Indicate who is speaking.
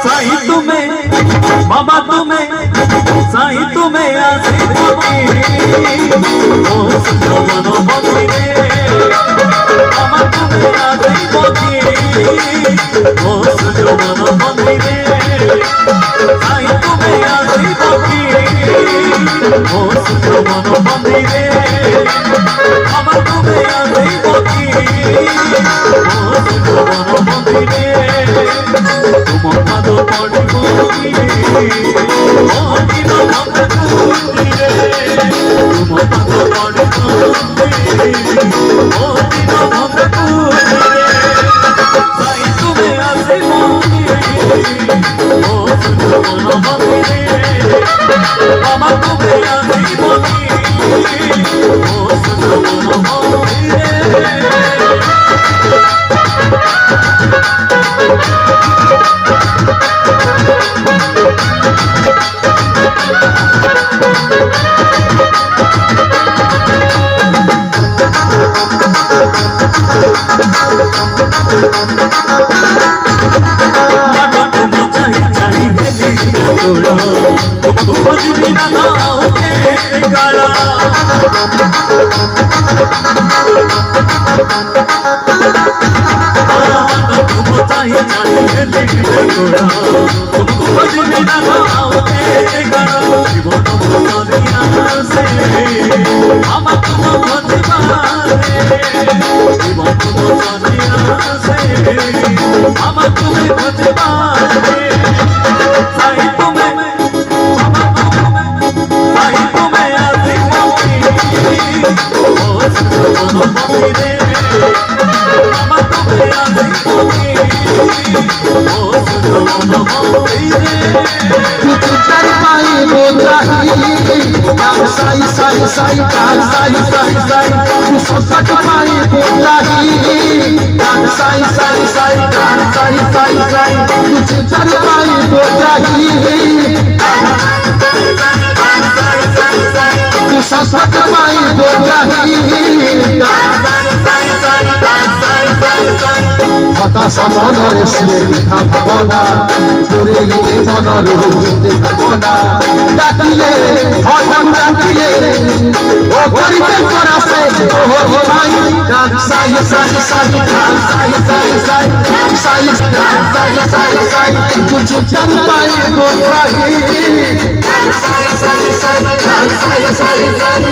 Speaker 1: साईं तुम्हें बाबा तुम्हें साईं तुम्हें आसे ओ सजो मनो मंदिरे बाबा तुम्हें आसे ओ सजो मनो मंदिरे साईं तुम्हें आसे ओ सजो मनो मंदिरे बाबा तुम्हें आसे ओ सजो मनो मंदिरे तुम पादो पड़ो
Speaker 2: হতাশা মনরে শুয়ে থাকব না, তোরে মনরে থাকব না। ডাকিলে হঠাৎ ডাকিলে ও করিতে পরাসে ও ভাই সাই সাই সাই সাই সাই সাই সাই সাই সাই সাই কুছ চল পাই গো রাহি সাই সাই সাই সাই সাই সাই